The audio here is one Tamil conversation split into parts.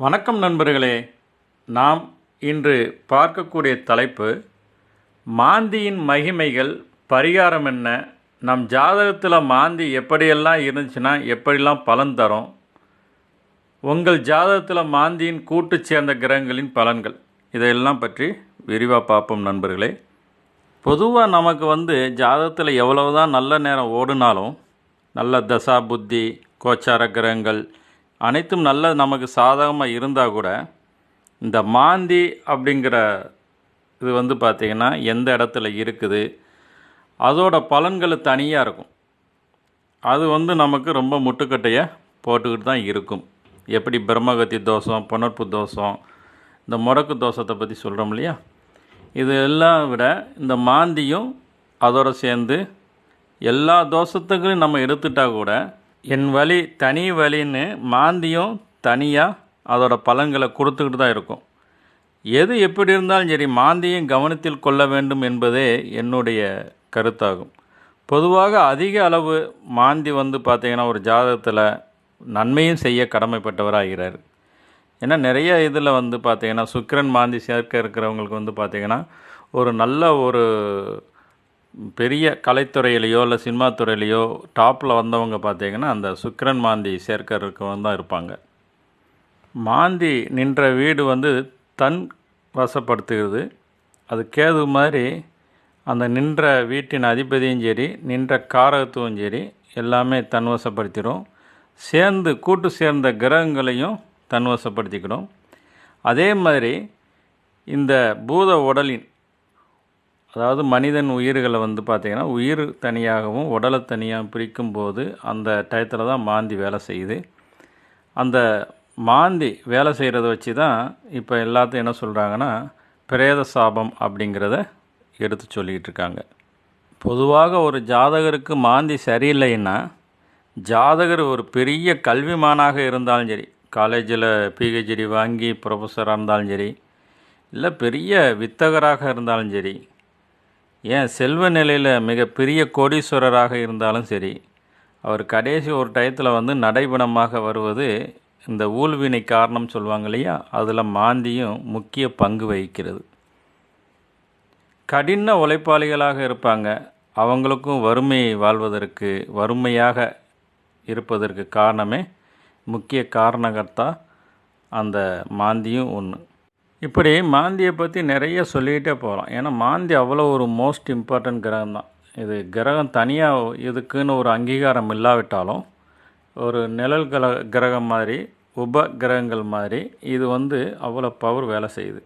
வணக்கம் நண்பர்களே. நாம் இன்று பார்க்கக்கூடிய தலைப்பு மாந்தியின் மகிமைகள், பரிகாரம் என்ன, நம் ஜாதகத்தில் மாந்தி எப்படியெல்லாம் இருந்துச்சுன்னா எப்படிலாம் பலன் தரும், உங்கள் ஜாதகத்தில் மாந்தியின் கூட்டு சேர்ந்த கிரகங்களின் பலன்கள், இதையெல்லாம் பற்றி விரிவாக பார்ப்போம் நண்பர்களே. பொதுவாக நமக்கு ஜாதகத்தில் எவ்வளவுதான் நல்ல நேரம் ஓடினாலும், நல்ல தசா புத்தி கோச்சார கிரகங்கள் அனைத்தும் நல்ல நமக்கு சாதகமாக இருந்தால் கூட இந்த மாந்தி அப்படிங்கிற இது பார்த்திங்கன்னா எந்த இடத்துல இருக்குது, அதோட பலன்கள் தனியாக இருக்கும். அது நமக்கு ரொம்ப முட்டுக்கட்டையை போட்டுக்கிட்டு தான் இருக்கும். எப்படி பிரம்மகத்தி தோஷம், புனர்ப்பு தோஷம், இந்த முடக்கு தோஷத்தை பற்றி சொல்கிறோம் இல்லையா, இது எல்லாம் விட இந்த மாந்தியும் அதோடு சேர்ந்து எல்லா தோஷத்துக்கும் நம்ம எடுத்துட்டால் கூட என் வழி தனி வழின்னு மாந்தியும் தனியாக அதோட பலன்களை கொடுத்துக்கிட்டு தான் இருக்கும். எது எப்படி இருந்தாலும் சரி, மாந்தியும் கவனத்தில் கொள்ள வேண்டும் என்பதே என்னுடைய கருத்தாகும். பொதுவாக அதிக அளவு மாந்தி பார்த்திங்கன்னா ஒரு ஜாதகத்தில் நன்மையும் செய்ய கடமைப்பட்டவராகிறார். ஏன்னா நிறைய இதில் பார்த்திங்கன்னா சுக்கிரன் மாந்தி சேர்க்க இருக்கிறவங்களுக்கு பார்த்திங்கன்னா ஒரு நல்ல ஒரு பெரிய கலைத்துறையிலையோ இல்லை சினிமா துறையிலையோ டாப்பில் வந்தவங்க பார்த்திங்கன்னா அந்த சுக்கிரன் மாந்தி சேர்க்கறதுக்கு தான் இருப்பாங்க. மாந்தி நின்ற வீடு தன் வசப்படுத்துகிறது. அது கேது மாதிரி அந்த நின்ற வீட்டின் அதிபதியும் சரி, நின்ற காரகத்துவம் சரி, எல்லாமே தன்வசப்படுத்திடும். கூட்டு சேர்ந்த கிரகங்களையும் தன்வசப்படுத்திக்கிடும். அதே மாதிரி இந்த பூத உடலின், அதாவது மனிதன் உயிர்களை பார்த்திங்கன்னா உயிர் தனியாகவும் உடலை தனியாக பிரிக்கும்போது அந்த டயத்தில் தான் மாந்தி வேலை செய்யுது. அந்த மாந்தி வேலை செய்கிறத வச்சு தான் இப்போ எல்லாத்தையும் என்ன சொல்கிறாங்கன்னா பிரேத சாபம் அப்படிங்கிறத எடுத்து சொல்லிக்கிட்டு இருக்காங்க. பொதுவாக ஒரு ஜாதகருக்கு மாந்தி சரியில்லைன்னா, ஜாதகர் ஒரு பெரிய கல்விமானாக இருந்தாலும் சரி, காலேஜில் பிஹெச்டி வாங்கி ப்ரொஃபஸராக இருந்தாலும் சரி, இல்லை பெரிய வித்தகராக இருந்தாலும் சரி, ஏன் செல்வ நிலையில் மிகப்பெரிய கோடீஸ்வரராக இருந்தாலும் சரி, அவர் கடைசி ஒரு டயத்தில் நடைபணமாக வருவது இந்த ஊழ்வினை காரணம் சொல்லுவாங்க இல்லையா, அதில் மாந்தியும் முக்கிய பங்கு வகிக்கிறது. கடின உழைப்பாளிகளாக இருப்பாங்க, அவங்களுக்கும் வாழ்வதற்கு வறுமையாக இருப்பதற்கு காரணமே முக்கிய காரணகர்த்தா அந்த மாந்தியும் ஒன்று. இப்படி மாந்தியை பற்றி நிறைய சொல்லிகிட்டே போகலாம். ஏன்னா மாந்தி அவ்வளோ ஒரு மோஸ்ட் இம்பார்ட்டன்ட் கிரகம் தான். இது கிரகம் தனியாக இதுக்குன்னு ஒரு அங்கீகாரம் இல்லாவிட்டாலும் ஒரு நிழல் கிரகம் மாதிரி, உப கிரகங்கள் மாதிரி இது அவ்வளோ பவர் வேலை செய்யுது.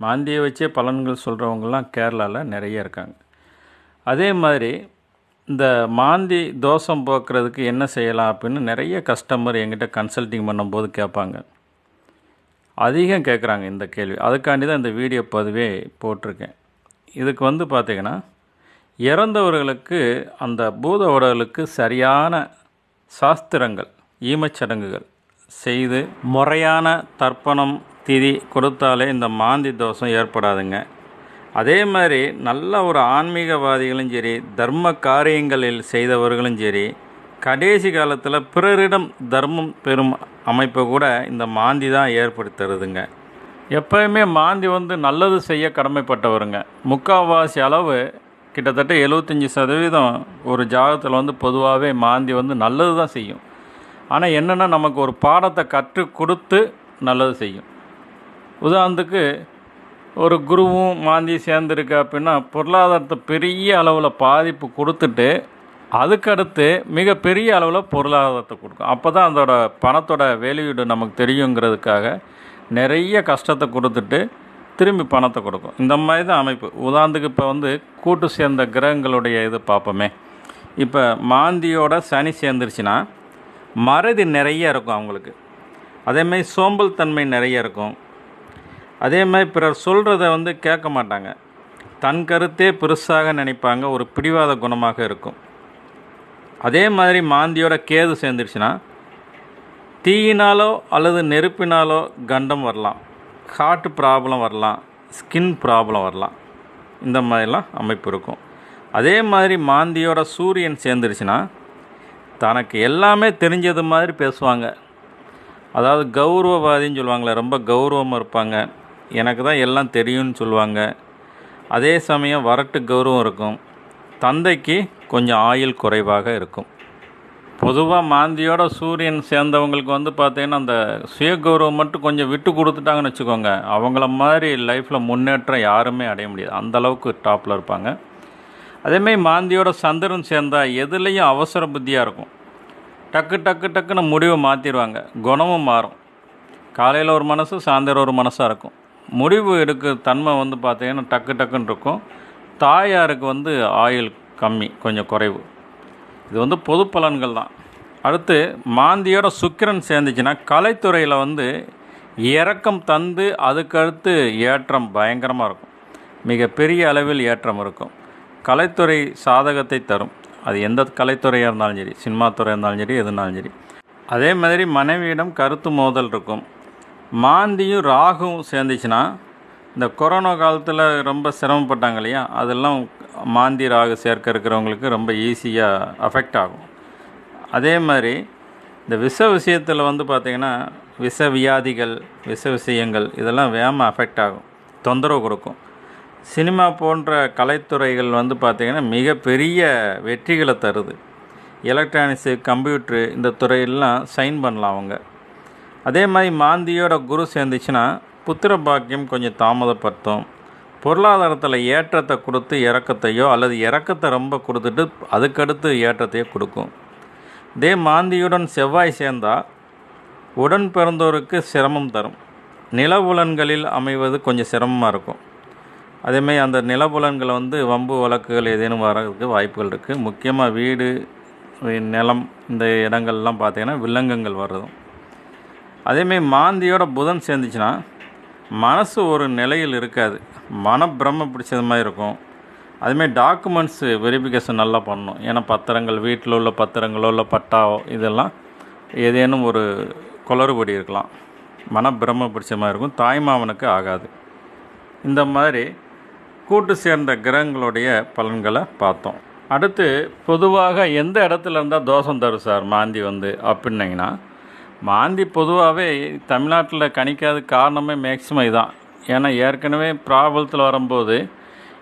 மாந்தியை வச்சே பலன்கள் சொல்கிறவங்கலாம் கேரளாவில் நிறைய இருக்காங்க. அதே மாதிரி இந்த மாந்தி தோஷம் போக்குறதுக்கு என்ன செய்யலாம் அப்படின்னு நிறைய கஸ்டமர் என்கிட்ட கன்சல்டிங் பண்ணும்போது கேட்பாங்க. அதிகம் கேட்குறாங்க இந்த கேள்வி. அதுக்காண்டி தான் இந்த வீடியோ பதிவே போட்டிருக்கேன். இதுக்கு பார்த்திங்கன்னா இறந்தவர்களுக்கு அந்த பூத உடலுக்கு சரியான சாஸ்திரங்கள், ஈமச்சடங்குகள் செய்து முறையான தர்ப்பணம் திதி கொடுத்தாலே இந்த மாந்தி தோஷம் ஏற்படாதுங்க. அதே மாதிரி நல்ல ஒரு ஆன்மீகவாதிகளும் சரி, தர்ம காரியங்களில் செய்தவர்களும் சரி, கடைசி காலத்தில் பிறரிடம் தர்மம் பெறும் அமைப்பை கூட இந்த மாந்தி தான் ஏற்படுத்துறதுங்க. எப்போயுமே மாந்தி நல்லது செய்ய கடமைப்பட்டவருங்க. முக்கால்வாசி அளவு கிட்டத்தட்ட 75% ஒரு ஜாதகத்தில் பொதுவாகவே மாந்தி நல்லது தான் செய்யும். ஆனால் என்னென்னா நமக்கு ஒரு பாடத்தை கற்றுக் கொடுத்து நல்லது செய்யும். உதாரணத்துக்கு ஒரு குருவும் மாந்தி சேர்ந்துருக்கு அப்படின்னா பொருளாதாரத்தை பெரிய அளவில் பாதிப்பு கொடுத்துட்டு அதுக்கடுத்து மிகப்பெரிய அளவில் பொருளாதாரத்தை கொடுக்கும். அப்போ தான் அதோட பணத்தோட வேல்யூடு நமக்கு தெரியுங்கிறதுக்காக நிறைய கஷ்டத்தை கொடுத்துட்டு திரும்பி பணத்தை கொடுக்கும். இந்த மாதிரி தான் அமைப்பு. உதாரணத்துக்கு இப்போ கூட்டு சேர்ந்த கிரகங்களுடைய இது பார்ப்போமே. இப்போ மாந்தியோட சனி சேர்ந்துருச்சுன்னா மறதி நிறைய இருக்கும் அவங்களுக்கு. அதேமாதிரி சோம்பல் தன்மை நிறைய இருக்கும். அதேமாதிரி பிறர் சொல்கிறத கேட்க மாட்டாங்க. தன் கருத்தே பெருசாக நினைப்பாங்க. ஒரு பிடிவாத குணமாக இருக்கும். அதே மாதிரி மாந்தியோட கேது சேர்ந்துருச்சுன்னா தீயினாலோ அல்லது நெருப்பினாலோ கண்டம் வரலாம், ஹார்ட் ப்ராப்ளம் வரலாம், ஸ்கின் ப்ராப்ளம் வரலாம். இந்த மாதிரிலாம் அமைப்பு இருக்கும். அதே மாதிரி மாந்தியோட சூரியன் சேர்ந்துருச்சுன்னா தனக்கு எல்லாமே தெரிஞ்சது மாதிரி பேசுவாங்க. அதாவது கௌரவவாதின்னு சொல்லுவாங்களே, ரொம்ப கௌரவமாக இருப்பாங்க, எனக்கு தான் எல்லாம் தெரியும்னு சொல்லுவாங்க. அதே சமயம் வரட்டு கௌரவம் இருக்கும். தந்தைக்கு கொஞ்சம் ஆயுள் குறைவாக இருக்கும். பொதுவாக மாந்தியோட சூரியன் சேர்ந்தவங்களுக்கு வந்து பார்த்திங்கன்னா அந்த சுயகௌரவம் மட்டும் கொஞ்சம் விட்டு கொடுத்துட்டாங்கன்னு வச்சுக்கோங்க, அவங்கள மாதிரி லைஃப்பில் முன்னேற்றம் யாருமே அடைய முடியாது. அந்தளவுக்கு டாப்பில் இருப்பாங்க. அதேமாதிரி மாந்தியோட சந்திரன் சேர்ந்தால் எதுலேயும் அவசர புத்தியாக இருக்கும். டக்கு டக்கு டக்குன்னு முடிவை மாற்றிடுவாங்க. குணமும் மாறும். காலையில் ஒரு மனசு, சாயந்தரம் ஒரு மனசாக இருக்கும். முடிவு எடுக்கிற தன்மை வந்து பார்த்திங்கன்னா டக்கு டக்குன்னு இருக்கும். தாயாருக்கு வந்து ஆயுள் கம்மி, கொஞ்சம் குறைவு. இது வந்து பொது பலன்கள் தான். அடுத்து மாந்தியோட சுக்கிரன் சேர்ந்துச்சுன்னா கலைத்துறையில் வந்து இறக்கம் தந்து அதுக்கடுத்து ஏற்றம் பயங்கரமாக இருக்கும். மிகப்பெரிய அளவில் ஏற்றம் இருக்கும். கலைத்துறை சாதகத்தை தரும். அது எந்த கலைத்துறையாக இருந்தாலும் சரி, சினிமா துறையாக இருந்தாலும் சரி, எதுனாலும் சரி. அதே மாதிரி மனைவியிடம் கருத்து மோதல் இருக்கும். மாந்தியும் ராகுவும் சேர்ந்துச்சுன்னா இந்த கொரோனா காலத்தில் ரொம்ப சிரமப்பட்டாங்க இல்லையா, அதெல்லாம் மாந்தி ராகு சேர்க்க இருக்கிறவங்களுக்கு ரொம்ப ஈஸியாக அஃபெக்ட் ஆகும். அதே மாதிரி இந்த விஷயத்தில் வந்து பார்த்திங்கன்னா விஷ வியாதிகள், விஷ விஷயங்கள் இதெல்லாம் வேகமாக அஃபெக்ட் ஆகும், தொந்தரவு கொடுக்கும். சினிமா போன்ற கலைத்துறைகள் வந்து பார்த்திங்கன்னா மிகப்பெரிய வெற்றிகளை தருது. எலக்ட்ரானிக்ஸு, கம்ப்யூட்ரு இந்த துறையெல்லாம் சைன் பண்ணலாம் அவங்க. அதே மாதிரி மாந்தியோட குரு சேர்ந்துச்சுன்னா புத்திர பாக்கியம் கொஞ்சம் தாமதப்படுத்தும். பொருளாதாரத்தில் ஏற்றத்தை கொடுத்து இறக்கத்தையோ அல்லது இறக்கத்தை ரொம்ப கொடுத்துட்டு அதுக்கடுத்து ஏற்றத்தையோ கொடுக்கும். இதே மாந்தியுடன் செவ்வாய் சேர்ந்தால் உடன் பிறந்தோருக்கு சிரமம் தரும். நிலபுலன்களில் அமைவது கொஞ்சம் சிரமமாக இருக்கும். அதேமாதிரி அந்த நிலபுலன்களை வந்து வம்பு வழக்குகள் ஏதேனும் வரதுக்கு வாய்ப்புகள் இருக்குது. முக்கியமாக வீடு, நிலம் இந்த இடங்கள்லாம் பார்த்திங்கன்னா வில்லங்கங்கள் வர்றதும். அதேமாதிரி மாந்தியோட புதன் சேர்ந்துச்சுன்னா மனசு ஒரு நிலையில் இருக்காது, மனப்பிரம பிடிச்சது மாதிரி இருக்கும். அதுமாதிரி டாக்குமெண்ட்ஸு வெரிஃபிகேஷன் நல்லா பண்ணணும். ஏன்னா பத்திரங்கள், வீட்டில் உள்ள பத்திரங்களோ இல்லை பட்டாவோ இதெல்லாம் ஏதேனும் ஒரு குளறுபடி இருக்கலாம், மனப்பிரம பிடிச்ச மாதிரி இருக்கும். தாய்மாமனுக்கு ஆகாது. இந்த மாதிரி கூட்டு சேர்ந்த கிரகங்களுடைய பலன்களை பார்த்தோம். அடுத்து பொதுவாக எந்த இடத்துல இருந்தால் தோஷம் தரும் சார் மாந்தி வந்து அப்படின்னிங்கன்னா, மாந்தி பொதுவாகவே தமிழ்நாட்டில் கணிக்காத காரணமே மேக்சிமம் இதுதான். ஏன்னா ஏற்கனவே ப்ராபலத்தில் வரும்போது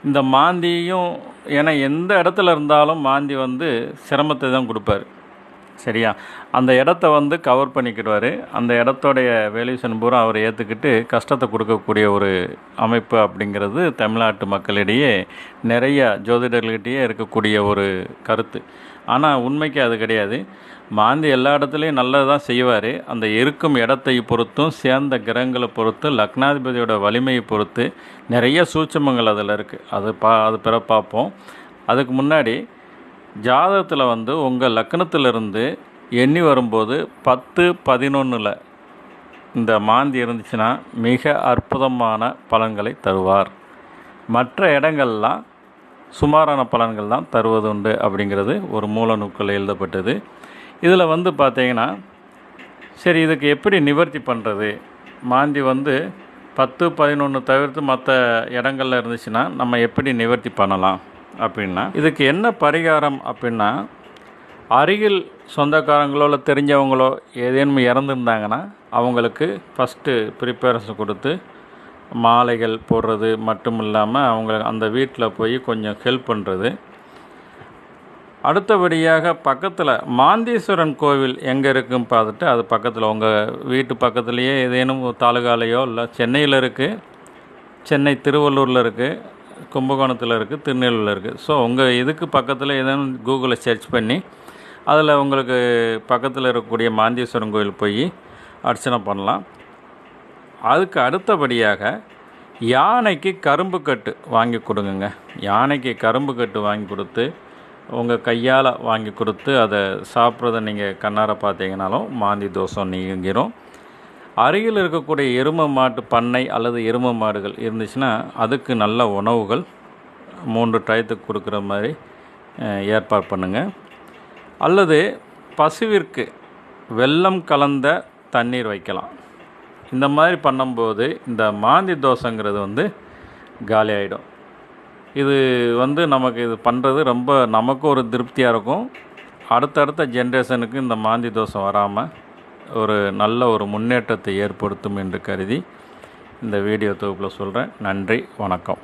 இந்த மாந்தியும், ஏன்னா எந்த இடத்துல இருந்தாலும் மாந்தி வந்து சிரமத்தை தான் கொடுப்பார். சரியா, அந்த இடத்த வந்து கவர் பண்ணிக்கிடுவார். அந்த இடத்தோடைய வேல்யூஷன் பூரா அவர் ஏற்றுக்கிட்டு கஷ்டத்தை கொடுக்கக்கூடிய ஒரு அமைப்பு அப்படிங்கிறது தமிழ்நாட்டு மக்களிடையே நிறைய ஜோதிடர்கிட்டையே இருக்கக்கூடிய ஒரு கருத்து. ஆனால் உண்மைக்கு அது கிடையாது. மாந்தி எல்லா இடத்துலையும் நல்லது தான் செய்வார். அந்த இருக்கும் இடத்தை பொறுத்தும், சேர்ந்த கிரகங்களை பொறுத்து, லக்னாதிபதியோட வலிமையை பொறுத்து நிறைய சூட்சமங்கள் அதில் இருக்குது. அது பிற பார்ப்போம். அதுக்கு முன்னாடி ஜாதகத்தில் வந்து உங்கள் லக்னத்திலிருந்து எண்ணி வரும்போது 10-11 இந்த மாந்தி இருந்துச்சுன்னா மிக அற்புதமான பலன்களை தருவார். மற்ற இடங்கள்லாம் சுமாரான பலன்கள் தான் தருவது உண்டு அப்படிங்கிறது ஒரு மூல நூல்களில் எழுதப்பட்டது. இதில் வந்து பார்த்தீங்கன்னா, சரி இதுக்கு எப்படி நிவர்த்தி பண்ணுறது, மாந்தி வந்து 10-11 தவிர்த்து மற்ற இடங்களில் இருந்துச்சுன்னா நம்ம எப்படி நிவர்த்தி பண்ணலாம் அப்படின்னா, இதுக்கு என்ன பரிகாரம் அப்படின்னா, அருகில் சொந்தக்காரங்களோ இல்லை தெரிஞ்சவங்களோ ஏதேனும் இறந்துருந்தாங்கன்னா அவங்களுக்கு ஃபஸ்ட்டு ப்ரிப்பேரன்ஸ் கொடுத்து மாலைகள் போடுறது மட்டும் இல்லாமல் அவங்க அந்த வீட்டில் போய் கொஞ்சம் ஹெல்ப் பண்ணுறது. அடுத்தபடியாக பக்கத்தில் மாந்தீஸ்வரன் கோவில் எங்கே இருக்குன்னு பார்த்துட்டு, அது பக்கத்தில் உங்கள் வீட்டு பக்கத்துலேயே ஏதேனும் தாலுகாலையோ இல்லை சென்னையில் இருக்குது, சென்னை திருவள்ளூரில் இருக்குது, கும்பகோணத்தில் இருக்குது, திருநெல்வேலியில் இருக்குது. ஸோ உங்கள் இதுக்கு பக்கத்தில் ஏதேனும் கூகுளில் சர்ச் பண்ணி அதில் உங்களுக்கு பக்கத்தில் இருக்கக்கூடிய மாந்தீஸ்வரன் கோவில் போய் அர்ச்சனை பண்ணலாம். அதுக்கு அடுத்தபடியாக யானைக்கு கரும்பு கட்டு வாங்கி கொடுங்க. யானைக்கு கரும்பு கட்டு வாங்கி கொடுத்து உங்கள் கையால் வாங்கி கொடுத்து அதை சாப்பிட்றத நீங்கள் கண்ணார பார்த்தீங்கன்னாலும் மாந்தி தோஷம் நீங்கிரும். அருகில் இருக்கக்கூடிய எருமை மாட்டு பண்ணை அல்லது எருமை மாடுகள் இருந்துச்சுன்னா அதுக்கு நல்ல உணவுகள் 3 டயத்துக்கு கொடுக்குற மாதிரி ஏற்பாடு பண்ணுங்கள். அல்லது பசுவிற்கு வெல்லம் கலந்த தண்ணீர் வைக்கலாம். இந்த மாதிரி பண்ணும்போது இந்த மாந்தி தோஷங்கிறது வந்து காலி ஆகிடும். இது வந்து நமக்கு இது பண்ணுறது ரொம்ப நமக்கு ஒரு திருப்தியாக இருக்கும். அடுத்தடுத்த ஜென்ரேஷனுக்கு இந்த மாந்தி தோஷம் வராமல் ஒரு நல்ல ஒரு முன்னேற்றத்தை ஏற்படுத்தும் என்று கருதி இந்த வீடியோ தொகுப்பில் சொல்கிறேன். நன்றி, வணக்கம்.